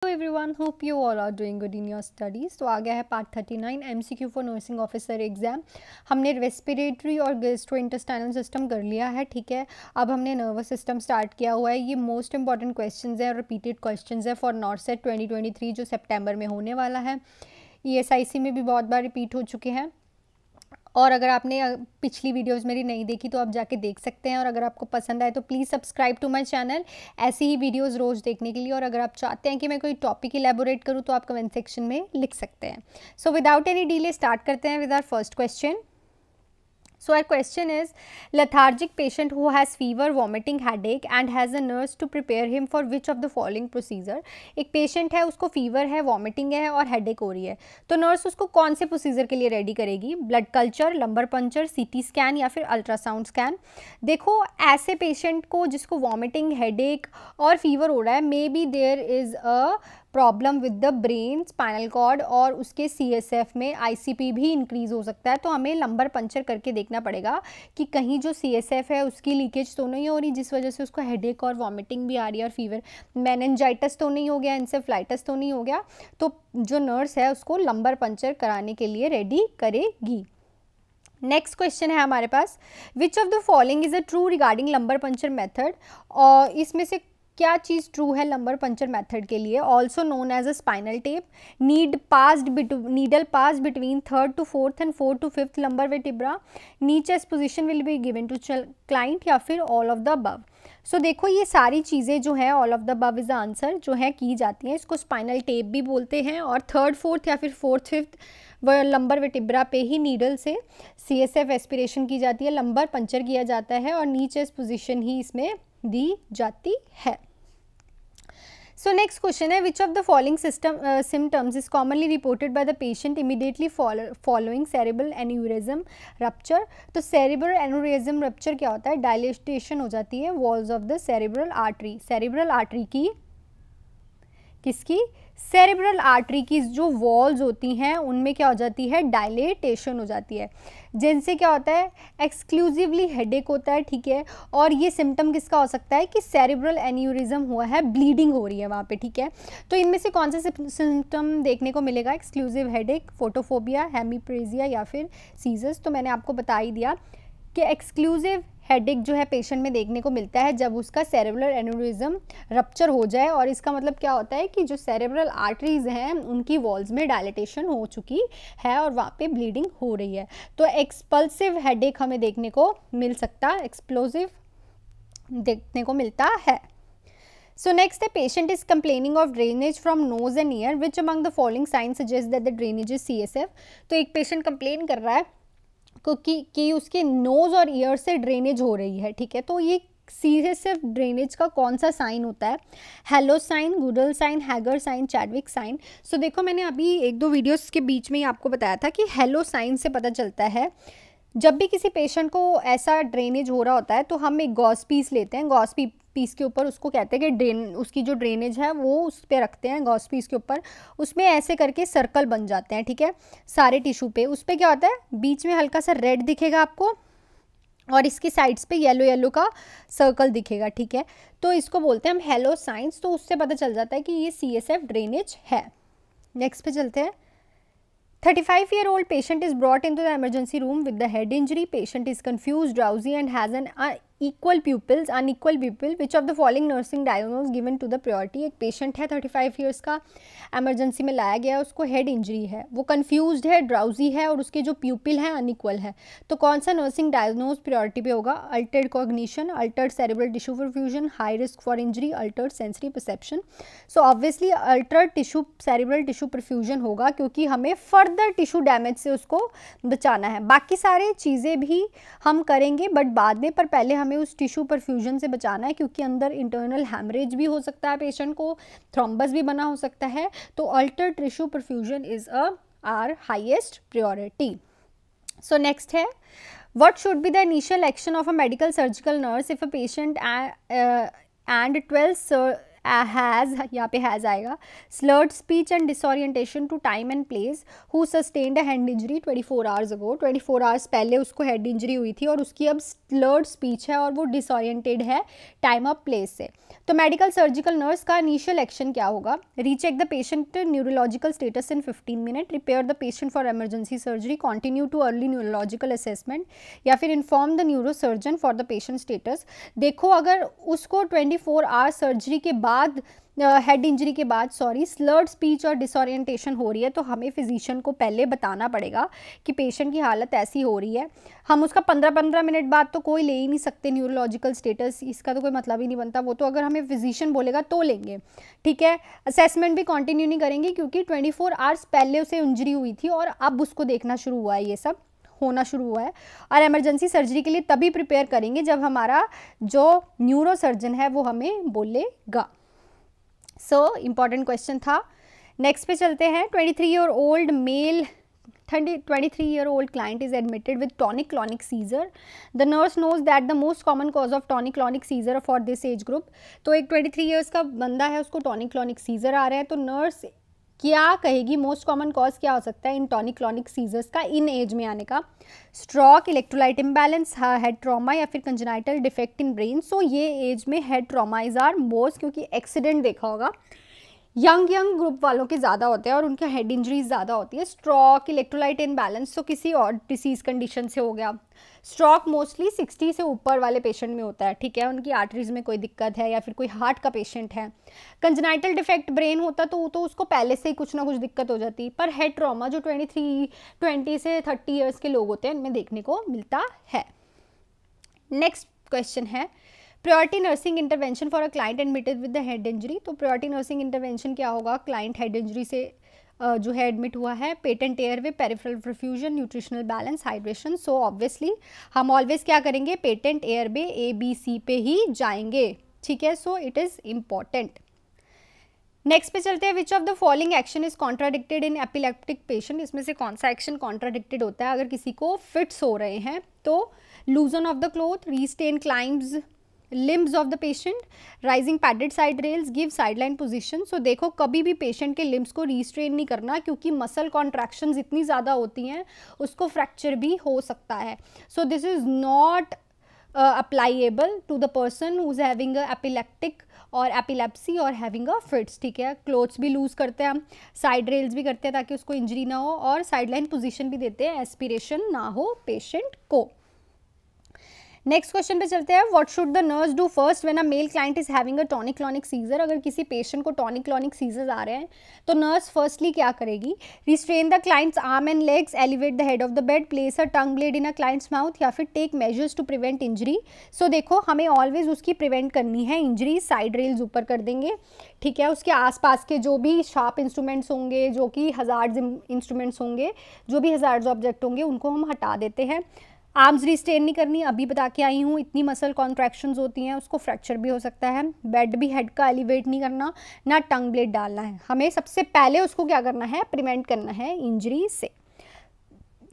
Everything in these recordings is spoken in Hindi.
Hello everyone, hope you all are doing good in your studies. तो आ गया है part 39 MCQ for nursing officer exam. हमने रेस्पिरेटरी और गैस्ट्रोइंटेस्टाइनल सिस्टम कर लिया है, ठीक है। अब हमने नर्वस सिस्टम स्टार्ट किया हुआ है। ये मोस्ट इंपॉर्टेंट क्वेश्चंस है और रिपीटेड क्वेश्चंस है फॉर नॉर्सेट 2023 जो सितंबर में होने वाला है। ईएसआईसी में भी बहुत बार रिपीट हो चुके हैं, और अगर आपने पिछली वीडियोस मेरी नहीं देखी तो आप जाके देख सकते हैं। और अगर आपको पसंद आए तो please subscribe to my channel ऐसी ही वीडियोस रोज़ देखने के लिए। और अगर आप चाहते हैं कि मैं कोई टॉपिक इलेबोरेट करूं तो आप कमेंट सेक्शन में लिख सकते हैं। So without any delay start करते हैं with our first question. So our question is, lethargic patient who has fever, vomiting, headache and has a nurse to prepare him for which of the following procedure। एक पेशेंट है, उसको फीवर है, वॉमिटिंग है और हेडेक हो रही है, तो नर्स उसको कौन से प्रोसीजर के लिए रेडी करेगी? Blood culture, lumbar puncture, CT scan या फिर अल्ट्रासाउंड स्कैन। देखो, ऐसे पेशेंट को जिसको वॉमिटिंग, हेडेक और फीवर हो रहा है, maybe there is a problem with the brain, spinal cord और उसके सीएसएफ में आईसीपी भी इंक्रीज हो सकता है। तो हमें लंबर पंचर करके देखना पड़ेगा कि कहीं जो सीएसएफ है उसकी लीकेज तो नहीं हो रही जिस वजह से उसको हेडेक और वॉमिटिंग भी आ रही है और फीवर, मेनिंजाइटिस तो नहीं हो गया, एंसेफ्लाइटिस तो नहीं हो गया। तो जो नर्स है उसको लंबर पंचर कराने के लिए रेडी करेगी। नेक्स्ट क्वेश्चन है हमारे पास, which of the following is a true regarding lumbar puncture method. और इसमें से क्या चीज़ ट्रू है लंबर पंचर मेथड के लिए? Also known as a spinal tap, needle pass between third to fourth and fourth to fifth lumbar vertebra, knee chest position will be given to client या फिर all of the above. So देखो, ये सारी चीज़ें जो है all of the above is the answer जो है की जाती हैं। इसको स्पाइनल टेप भी बोलते हैं और थर्ड फोर्थ या फिर फोर्थ फिफ्थ लंबर वर्टिब्रा पे ही नीडल से सीएसएफ एस्पिरेशन की जाती है, लंबर पंचर किया जाता है और नी चेस्ट पोजिशन ही इसमें दी जाती है। So next question है, which of the following symptoms is commonly reported by the patient immediately following cerebral aneurysm rupture। तो cerebral aneurysm rupture क्या होता है? डायलेटेशन हो जाती है walls of the cerebral artery। cerebral artery की किसकी? सेरेब्रल आर्टरी की जो वॉल्स होती हैं उनमें क्या हो जाती है? डायलेटेशन हो जाती है, जिनसे क्या होता है? एक्सक्लूसिवली हेडेक होता है, ठीक है। और ये सिम्टम किसका हो सकता है कि सेरेब्रल एन्यूरिज्म हुआ है, ब्लीडिंग हो रही है वहाँ पे, ठीक है। तो इनमें से कौन सा सिम्टम देखने को मिलेगा? एक्सक्लूसिव हेडेक, फोटोफोबिया, हेमीप्रेजिया या फिर सीजर्स। तो मैंने आपको बता ही दिया कि एक्सक्लूसिव हेडेक जो है पेशेंट में देखने को मिलता है जब उसका सेरेब्रल एन्यूरिज्म रप्चर हो जाए। और इसका मतलब क्या होता है कि जो सेरेब्रल आर्टरीज हैं उनकी वॉल्स में डायलेटेशन हो चुकी है और वहाँ पे ब्लीडिंग हो रही है। तो एक्सपल्सिव हेडेक हमें देखने को मिल सकता है, एक्सप्लोसिव देखने को मिलता है। So next, the patient is complaining of drainage from nose and ear. Which among the following signs suggests that the drainage is CSF? तो एक पेशेंट कंप्लेन कर रहा है कि उसके नोज और ईयर से ड्रेनेज हो रही है, ठीक है। तो ये सीएसएफ ड्रेनेज का कौन सा साइन होता है? Hello sign, Goodell sign, Hegar sign, Chadwick sign. So देखो, मैंने अभी एक दो वीडियोस के बीच में ही आपको बताया था कि हेलो साइन से पता चलता है जब भी किसी पेशेंट को ऐसा ड्रेनेज हो रहा होता है तो हम एक गॉस पीस लेते हैं, गॉस पीस के ऊपर उसको कहते हैं कि उसकी जो ड्रेनेज है वो उस पर रखते हैं गॉस पीस के ऊपर, उसमें ऐसे करके सर्कल बन जाते हैं, ठीक है, सारे टिश्यू पे। उस पर क्या होता है? बीच में हल्का सा रेड दिखेगा आपको और इसकी साइड्स पे येलो येलो का सर्कल दिखेगा, ठीक है। तो इसको बोलते हैं हम हेलो साइंस। तो उससे पता चल जाता है कि ये सीएसएफ ड्रेनेज है। नेक्स्ट पे चलते हैं। 35-year-old patient is brought into the emergency room with the head injury. Patient is confused, drowsy and has an unequal pupil. Which of the following nursing diagnosis given to the priority? एक पेशेंट है 35 ईयर्स का, एमरजेंसी में लाया गया, उसको हेड इंजरी है, वो कंफ्यूज्ड है, ड्राउजी है और उसके जो प्यूपिल हैं अनइक्वल है। तो कौन सा नर्सिंग डायग्नोज प्रायोरिटी पे होगा? Altered cognition, Altered cerebral tissue perfusion, high risk for injury, Altered sensory perception. So obviously Altered cerebral tissue perfusion होगा क्योंकि हमें फर्दर टिश्यू डैमेज से उसको बचाना है। बाकी सारे चीज़ें भी हम करेंगे बट बाद में, पर पहले हमें उस टिश्यू परफ्यूजन से बचाना है क्योंकि अंदर इंटरनल हैमरेज भी हो सकता है, पेशेंट को थ्रोम्बस भी बना हो सकता है। तो altered tissue perfusion is our highest priority. So next है, what should be the initial action of a medical surgical nurse if a patient and has, यहाँ पे हैज़ आएगा, slurred speech and disorientation to time and place, who sustained a head injury 24 hours ago, 24 hours पहले उसको हेड इंजरी हुई थी और उसकी अब slurred speech है और वो disoriented है टाइम और प्लेस से। तो मेडिकल सर्जिकल नर्स का इनिशियल एक्शन क्या होगा? Recheck the patient neurological status in 15 minute, prepare the patient for emergency surgery, continue too early neurological assessment, या फिर inform the neurosurgeon for the patient status. देखो अगर उसको 24 आवर सर्जरी के बाद, हेड इंजरी के बाद स्लर्ड स्पीच और डिसोरिएंटेशन हो रही है, तो हमें फिजिशियन को पहले बताना पड़ेगा कि पेशेंट की हालत ऐसी हो रही है। हम उसका 15-15 मिनट बाद तो कोई ले ही नहीं सकते न्यूरोलॉजिकल स्टेटस, इसका तो कोई मतलब ही नहीं बनता, वो तो अगर हमें फिजिशियन बोलेगा तो लेंगे, ठीक है। असेसमेंट भी कंटिन्यू नहीं करेंगे क्योंकि 24 आवर्स पहले उसे इंजरी हुई थी और अब उसको देखना शुरू हुआ है, ये सब होना शुरू हुआ है। और इमरजेंसी सर्जरी के लिए तभी प्रिपेयर करेंगे जब हमारा जो न्यूरो सर्जन है वो हमें बोलेगा। सो इम्पॉर्टेंट क्वेश्चन था। नेक्स्ट पे चलते हैं। 23-year-old male 23-year-old client is admitted with tonic-clonic seizure. The nurse knows that the most common cause of tonic-clonic seizure for this age group. तो एक 23 years का बंदा है, उसको tonic-clonic seizure आ रहा है, तो नर्स क्या कहेगी मोस्ट कॉमन कॉज क्या हो सकता है इन टॉनिक-क्लॉनिक सीजर्स का इन एज में आने का? Stroke, electrolyte imbalance, head trauma या फिर congenital defect in brain. So ये एज में head trauma is our most, क्योंकि एक्सीडेंट देखा होगा यंग ग्रुप वालों के ज़्यादा होते हैं और उनका हेड इंजरीज ज़्यादा होती है। स्ट्रोक, इलेक्ट्रोलाइट इम्बैलेंस तो किसी और डिसीज़ कंडीशन से हो गया। स्ट्रोक मोस्टली 60 से ऊपर वाले पेशेंट में होता है, ठीक है, उनकी आर्टरीज में कोई दिक्कत है या फिर कोई हार्ट का पेशेंट है। कंजेनाइटल डिफेक्ट ब्रेन होता तो उसको पहले से ही कुछ ना कुछ दिक्कत हो जाती। पर हेड ट्रॉमा जो 20 से 30 ईयर्स के लोग होते हैं इनमें देखने को मिलता है। नेक्स्ट क्वेश्चन है priority nursing intervention for a client admitted with the head injury. तो प्रायोरिटी नर्सिंग इंटरवेंशन क्या होगा? क्लाइंट हेड इंजरी से जो है एडमिट हुआ है, patent airway, peripheral perfusion, nutritional balance, hydration. So obviously हम ऑलवेज क्या करेंगे? पेटेंट एयरवे ABC पे ही जाएंगे, ठीक है। So it is important. Next पे चलते हैं। विच of the following action is contradicted in epileptic patient? इसमें से कौन सा एक्शन कॉन्ट्राडिक्टेड होता है? अगर किसी को फिट्स हो रहे हैं तो loosen of the cloth, restrain climbs limbs of the patient, raising padded side rails, give sideline position. So देखो कभी भी पेशेंट के लिम्ब्स को रीस्ट्रेन नहीं करना, क्योंकि मसल कॉन्ट्रैक्शंस इतनी ज़्यादा होती हैं उसको फ्रैक्चर भी हो सकता है। So this is not appliable to the person who is having a epileptic और एपिलेप्सी और हैविंग अ फिट्स, ठीक है। क्लोथ्स भी लूज करते हैं हम, साइड रेल्स भी करते हैं ताकि उसको इंजरी ना हो, और साइडलाइन पोजीशन भी देते हैं, एस्पिरेशन ना हो पेशेंट को। नेक्स्ट क्वेश्चन पे चलते हैं। What should the nurse do first when a male client is having a tonic clonic seizure? अगर किसी पेशेंट को टॉनिक-क्लॉनिक सीजर्स आ रहे हैं तो नर्स फर्स्टली क्या करेगी? Restrain the client's arm and legs, elevate the head of the bed, place a tongue blade in a client's mouth, या फिर take measures to prevent injury. So देखो हमें ऑलवेज उसकी प्रिवेंट करनी है इंजरी, साइड रेल्स ऊपर कर देंगे, ठीक है। उसके आसपास के जो भी शार्प इंस्ट्रूमेंट्स होंगे, जो कि हजार्ड्स इंस्ट्रूमेंट्स होंगे, जो भी हजार्ड्स ऑब्जेक्ट होंगे, उनको हम हटा देते हैं। आर्म्स रिस्ट्रेन नहीं करनी, अभी बता के आई हूँ, इतनी मसल कॉन्ट्रैक्शंस होती हैं उसको फ्रैक्चर भी हो सकता है। बेड भी हेड का एलिवेट नहीं करना, ना टंग ब्लेड डालना है। हमें सबसे पहले उसको क्या करना है? प्रिवेंट करना है इंजरी से।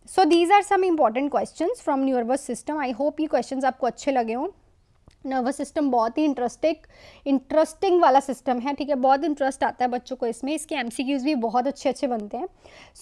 So these are some important questions from nervous system. I hope ये क्वेश्चंस आपको अच्छे लगे हों। नर्वस सिस्टम बहुत ही इंटरेस्टिंग वाला सिस्टम है, ठीक है, बहुत इंटरेस्ट आता है बच्चों को इसमें। इसके MCQs भी बहुत अच्छे बनते हैं।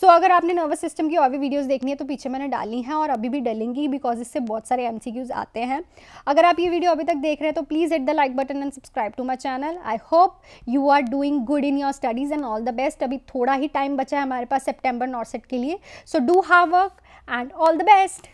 सो अगर आपने नर्वस सिस्टम की और भी वीडियोस देखनी है तो पीछे मैंने डाली हैं और अभी भी डालेंगी, बिकॉज इससे बहुत सारे MCQs आते हैं। अगर आप ये वीडियो अभी तक देख रहे हैं तो please hit the like button and subscribe to my channel. I hope you are doing good in your studies and all the best. अभी थोड़ा ही टाइम बचा है हमारे पास सेप्टेम्बर नॉर्सेट के लिए। So do hard work and all the best.